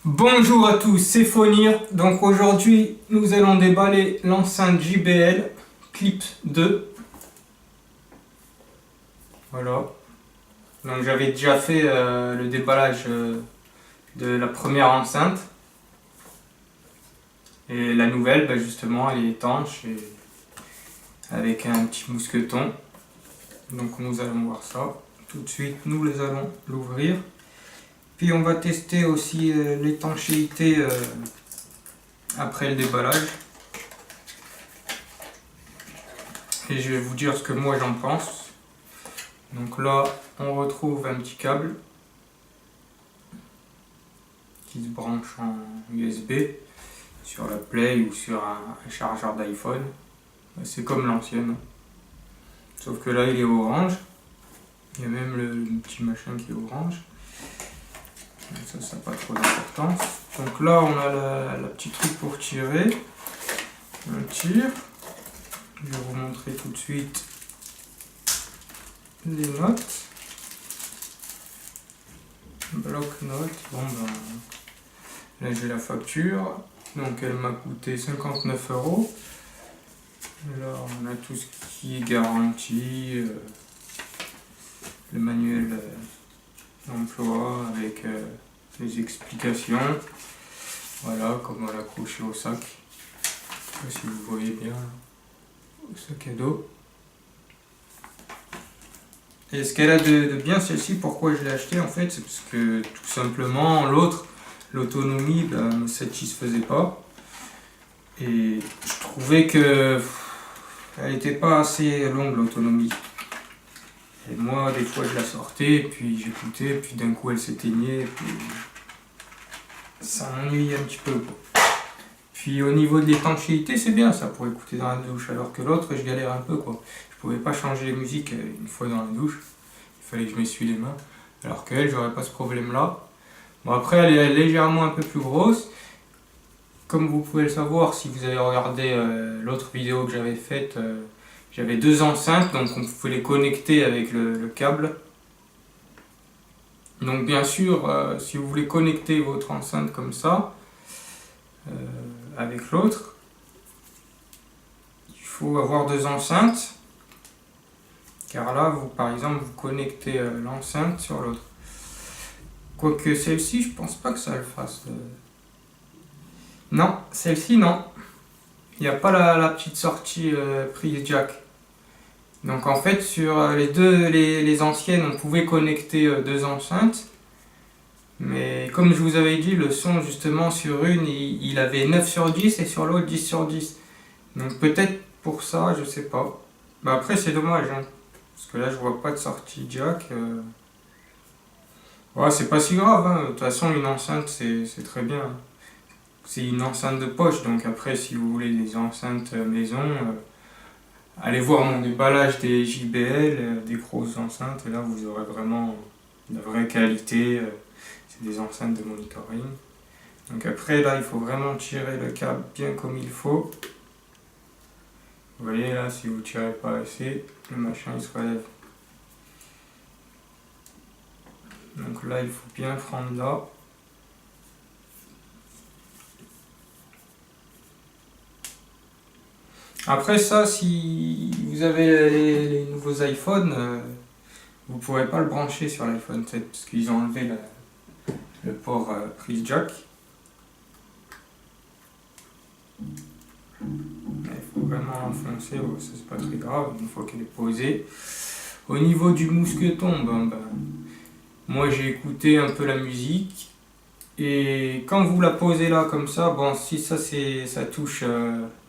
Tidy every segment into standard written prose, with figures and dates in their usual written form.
Bonjour à tous, c'est Fonir. Donc aujourd'hui, nous allons déballer l'enceinte JBL Clip 2. Voilà. Donc j'avais déjà fait le déballage de la première enceinte. Et la nouvelle, justement, elle est étanche et avec un petit mousqueton. Donc nous allons voir ça. Tout de suite, nous les allons l'ouvrir. Puis on va tester aussi l'étanchéité après le déballage. Et je vais vous dire ce que moi j'en pense. Donc là, on retrouve un petit câble qui se branche en USB sur la Play ou sur un chargeur d'iPhone. C'est comme l'ancienne. Sauf que là, il est orange. Il y a même le petit machin qui est orange. Ça n'a pas trop d'importance. Donc là, on a la petite truc pour tirer. On tire. Je vais vous montrer tout de suite les notes. Bloc-notes. Bon là j'ai la facture. Donc elle m'a coûté 59 €. Là on a tout ce qui est garanti. Le manuel d'emploi avec les explications. Voilà comment l'accrocher au sac. Je sais pas si vous voyez bien. Au sac à dos. Et ce qu'elle a de bien celle-ci, pourquoi je l'ai acheté en fait, c'est parce que tout simplement l'autre, l'autonomie ne me satisfaisait pas. Et je trouvais que elle n'était pas assez longue l'autonomie. Et moi des fois je la sortais, puis j'écoutais, puis d'un coup elle s'éteignait, puis ça m'ennuyait un petit peu quoi. Puis au niveau de l'étanchéité c'est bien ça pour écouter dans la douche, alors que l'autre je galère un peu quoi. Je pouvais pas changer les musiques une fois dans la douche, il fallait que je m'essuie les mains, alors qu'elle j'aurais pas ce problème là. Bon après elle est légèrement un peu plus grosse, comme vous pouvez le savoir si vous avez regardé l'autre vidéo que j'avais faite, j'avais deux enceintes donc on pouvait les connecter avec le câble. Donc bien sûr si vous voulez connecter votre enceinte comme ça, avec l'autre, il faut avoir deux enceintes, car là vous par exemple vous connectez l'enceinte sur l'autre, quoique celle-ci je pense pas que ça le fasse. Non, celle-ci non, il n'y a pas la petite sortie prise jack. Donc en fait sur les anciennes on pouvait connecter deux enceintes, mais comme je vous avais dit, le son justement sur une il avait 9 sur 10 et sur l'autre 10 sur 10. Donc peut-être pour ça, je sais pas. Après c'est dommage, hein, parce que là je vois pas de sortie jack. Ouais, c'est pas si grave, hein. De toute façon une enceinte c'est très bien. C'est une enceinte de poche, donc après si vous voulez des enceintes maison, allez voir mon déballage des JBL, des grosses enceintes, et là vous aurez vraiment de vraie qualité. C'est des enceintes de monitoring. Donc après là il faut vraiment tirer le câble bien comme il faut. Vous voyez là, si vous ne tirez pas assez, le machin il se relève. Donc là il faut bien prendre là. Après ça, si vous avez les nouveaux iPhones, vous ne pourrez pas le brancher sur l'iPhone 7 parce qu'ils ont enlevé le port prise jack. Il faut vraiment l'enfoncer, ça c'est pas très grave une fois qu'elle est posée. Au niveau du mousqueton, moi j'ai écouté un peu la musique et quand vous la posez là comme ça, bon si ça touche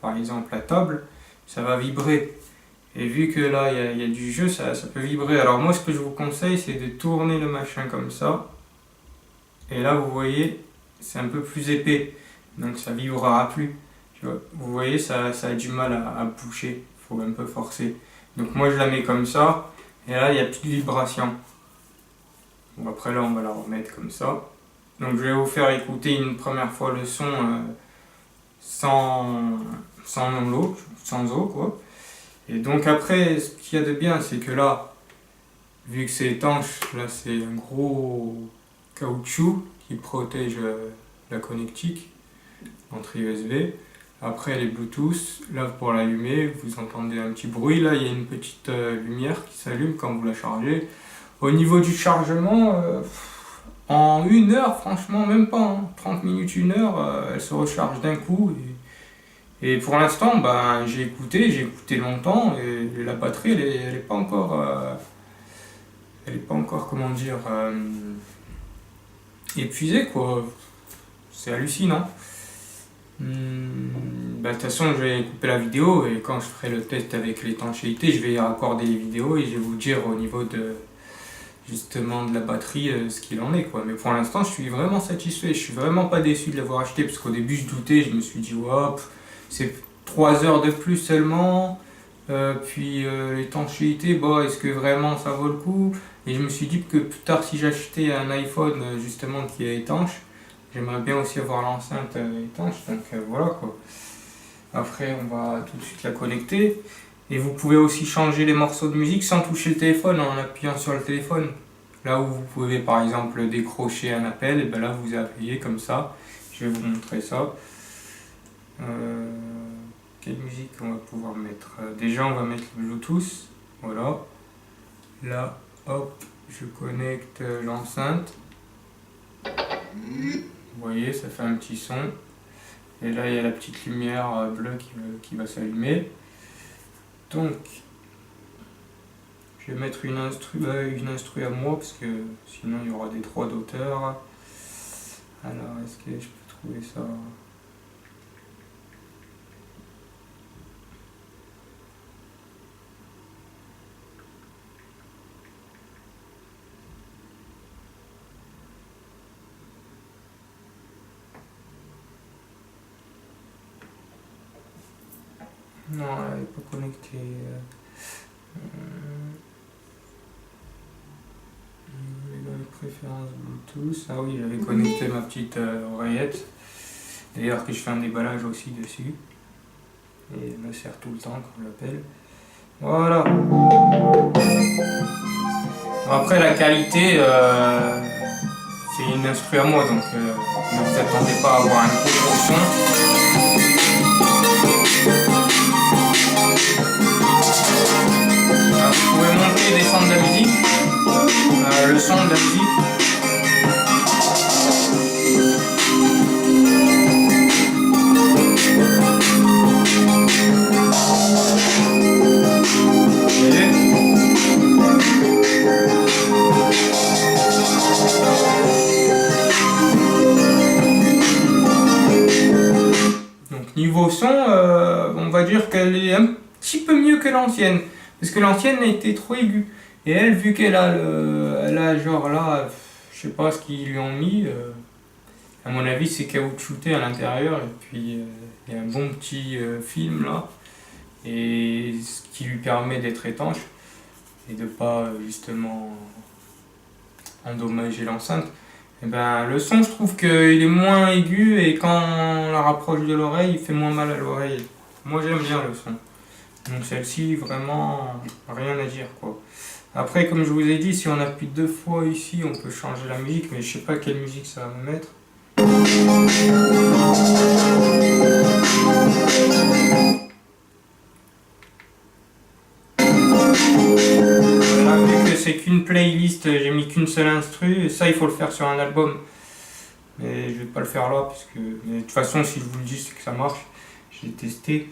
par exemple la table, ça va vibrer. Et vu que là il y a du jeu, ça peut vibrer. Alors moi ce que je vous conseille c'est de tourner le machin comme ça. Et là vous voyez, c'est un peu plus épais, donc ça vibrera plus. Vous voyez, ça a du mal à bouger, il faut un peu forcer. Donc moi je la mets comme ça, et là il n'y a plus de vibration. Bon après là on va la remettre comme ça. Donc je vais vous faire écouter une première fois le son sans eau quoi. Et donc après ce qu'il y a de bien c'est que là, vu que c'est étanche, là c'est un gros caoutchouc qui protège la connectique, l'entrée USB. Après les Bluetooth, là pour l'allumer, vous entendez un petit bruit, là il y a une petite lumière qui s'allume quand vous la chargez. Au niveau du chargement, en 1 heure, franchement même pas, hein, 30 minutes, 1 heure, elle se recharge d'un coup. Et pour l'instant, ben, j'ai écouté longtemps et la batterie elle est pas encore, comment dire, épuisée quoi. C'est hallucinant. De toute façon, je vais couper la vidéo et quand je ferai le test avec l'étanchéité, je vais raccorder les vidéos et je vais vous dire au niveau de justement de la batterie ce qu'il en est quoi. Mais pour l'instant, je suis vraiment satisfait. Je suis vraiment pas déçu de l'avoir acheté parce qu'au début, je doutais. Je me suis dit, hop, c'est 3 heures de plus seulement. Puis l'étanchéité, bon, est-ce que vraiment ça vaut le coup? Et je me suis dit que plus tard, si j'achetais un iPhone justement qui est étanche, j'aimerais bien aussi avoir l'enceinte étanche, donc voilà quoi. Après, on va tout de suite la connecter. Et vous pouvez aussi changer les morceaux de musique sans toucher le téléphone, en appuyant sur le téléphone. Là où vous pouvez par exemple décrocher un appel, et bien là vous appuyez comme ça. Je vais vous montrer ça. Quelle musique on va pouvoir mettre? Déjà on va mettre le Bluetooth. Voilà. Là, hop, je connecte l'enceinte. Vous voyez, ça fait un petit son. Et là, il y a la petite lumière bleue qui va s'allumer. Donc, je vais mettre une instru à moi, parce que sinon il y aura des droits d'auteur. Alors, est-ce que je peux trouver ça? Non, elle n'est pas connectée. Dans les préférences Bluetooth. Ah oui, j'avais connecté ma petite oreillette. D'ailleurs que je fais un déballage aussi dessus. Et elle me sert tout le temps quand je l'appelle. Voilà. Bon, après la qualité, c'est une instru à moi, donc ne vous attendez pas à avoir un gros son. Vous pouvez monter et descendre la musique, le son de la musique. Donc niveau son, on va dire qu'elle est un petit peu mieux que l'ancienne. Parce que l'ancienne a été trop aiguë. Et elle, vu qu'elle a elle a genre là, je sais pas ce qu'ils lui ont mis, à mon avis c'est caoutchouté à l'intérieur, et puis il y a un bon petit film là, et ce qui lui permet d'être étanche, et de pas justement endommager l'enceinte. Et ben, le son, je trouve qu'il est moins aigu, et quand on la rapproche de l'oreille, il fait moins mal à l'oreille. Moi j'aime bien le son. Donc celle-ci, vraiment, rien à dire quoi. Après, comme je vous ai dit, si on appuie 2 fois ici, on peut changer la musique, mais je sais pas quelle musique ça va me mettre. Là, vu que c'est qu'une playlist, j'ai mis qu'une seule instru, et ça il faut le faire sur un album. Mais je vais pas le faire là, parce que mais de toute façon, si je vous le dis, c'est que ça marche. Je l'ai testé.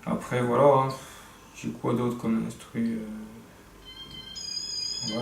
Après, voilà, hein. J'ai quoi d'autre comme instru? Ouais.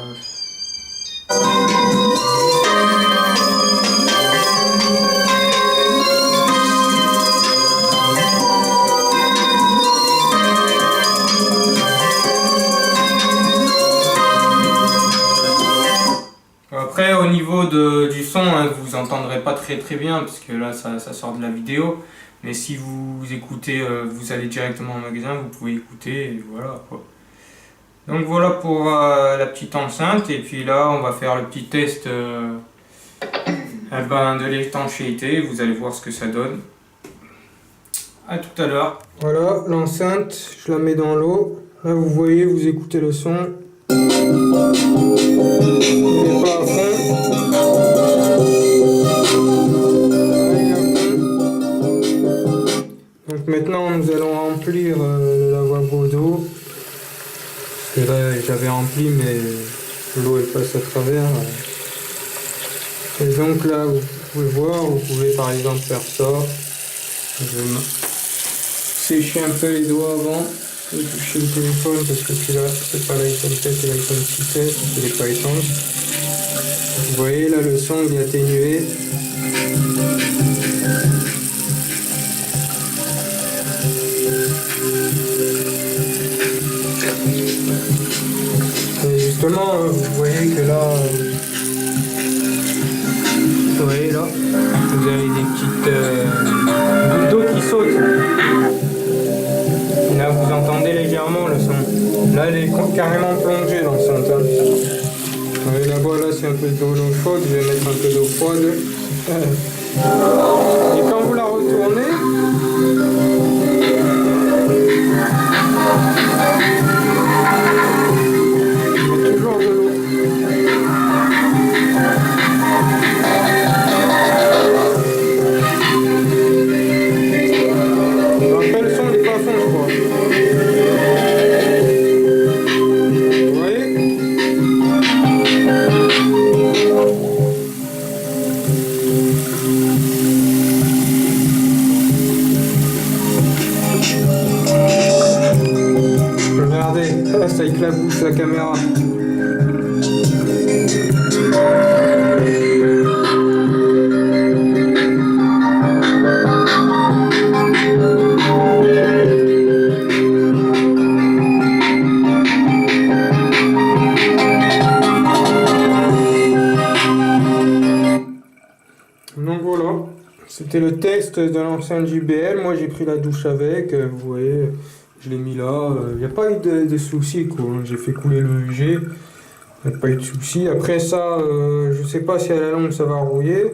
Après, au niveau du son, hein, vous entendrez pas très bien, parce que là ça sort de la vidéo. Mais si vous écoutez, vous allez directement au magasin, vous pouvez écouter, et voilà quoi. Donc voilà pour la petite enceinte, et puis là on va faire le petit test de l'étanchéité, vous allez voir ce que ça donne. A tout à l'heure. Voilà l'enceinte, je la mets dans l'eau, là vous voyez, vous écoutez le son. Il n'est pas à fond. Donc maintenant nous allons remplir le lavabo d'eau. Parce que là j'avais rempli mais l'eau elle passe à travers. Et donc là vous pouvez voir, vous pouvez par exemple faire ça. Je vais sécher un peu les doigts avant de toucher le téléphone parce que celui-là c'est pas l'iPhone 7, c'est l'iPhone 6S, il n'est pas étanche. Vous voyez là le son il est atténué. Et justement vous voyez que là vous voyez là vous avez des petites gouttes d'eau qui sautent. Et là vous entendez légèrement le son. Là elle est carrément plongée l'enceinte. Hein. Là-bas là c'est un peu d'eau chaude, je vais mettre un peu d'eau froide. Et quand vous la retournez, il y a toujours de l'eau. Après le son il est pas à fond je crois. Vous voyez? Regardez, ça éclabousse la caméra. Donc voilà, c'était le test de l'ancien JBL. Moi j'ai pris la douche avec, vous voyez, je l'ai mis là. Il n'y a pas eu de soucis quoi. J'ai fait couler le UG, il n'y a pas eu de soucis. Après ça, je sais pas si à la longue ça va rouiller.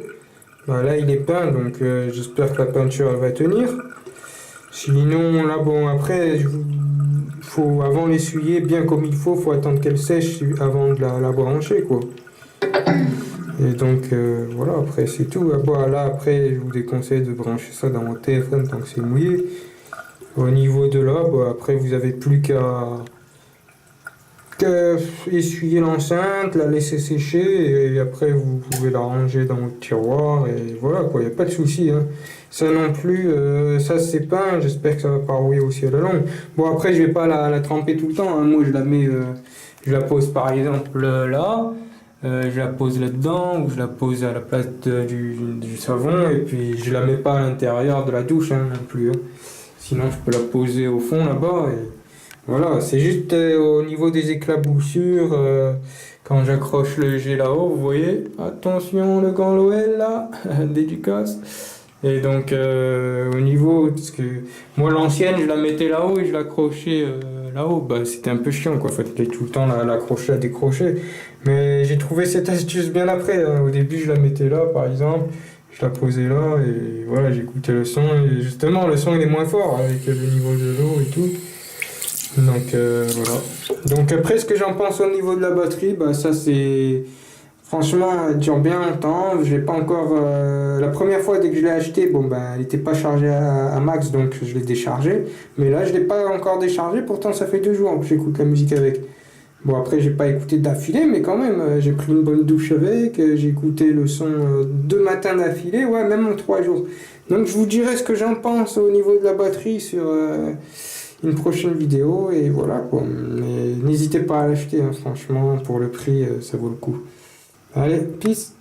Bah, là il est peint donc j'espère que la peinture elle va tenir. Sinon là bon après faut avant l'essuyer bien comme il faut attendre qu'elle sèche avant de la brancher quoi. Et donc voilà, après c'est tout. Bon, là après je vous déconseille de brancher ça dans votre téléphone tant que c'est mouillé. Au niveau de là, bon, après vous avez plus qu'à essuyer l'enceinte, la laisser sécher et après vous pouvez la ranger dans votre tiroir et voilà quoi, il n'y a pas de souci. Hein. Ça non plus, ça c'est peint, j'espère que ça va pas rouiller aussi à la longue. Bon après je vais pas la tremper tout le temps, hein. Moi je la mets, je la pose par exemple là. Je la pose là-dedans ou je la pose à la place du savon et puis je la mets pas à l'intérieur de la douche hein, non plus. Hein. Sinon je peux la poser au fond là-bas et voilà, c'est juste au niveau des éclaboussures quand j'accroche le G là-haut, vous voyez, attention le grand Loël là, dédicace. Et donc au niveau, parce que moi l'ancienne je la mettais là-haut et je l'accrochais là-haut, bah c'était un peu chiant quoi, fallait tout le temps l'accrocher, la décrocher. Mais j'ai trouvé cette astuce bien après, hein. Au début je la mettais là par exemple, je la posais là et voilà j'écoutais le son et justement le son il est moins fort avec le niveau de l'eau et tout. Donc voilà. Donc après ce que j'en pense au niveau de la batterie, bah ça c'est... Franchement, elle dure bien longtemps. J'ai pas encore. La première fois dès que je l'ai acheté, bon ben, elle n'était pas chargée à max, donc je l'ai déchargée. Mais là, je l'ai pas encore déchargée. Pourtant, ça fait 2 jours que j'écoute la musique avec. Bon après, j'ai pas écouté d'affilée, mais quand même, j'ai pris une bonne douche avec. J'ai écouté le son 2 matins d'affilée, ouais, même en 3 jours. Donc je vous dirai ce que j'en pense au niveau de la batterie sur une prochaine vidéo et voilà quoi. Mais n'hésitez pas à l'acheter, hein, franchement, pour le prix, ça vaut le coup. Allez, peace.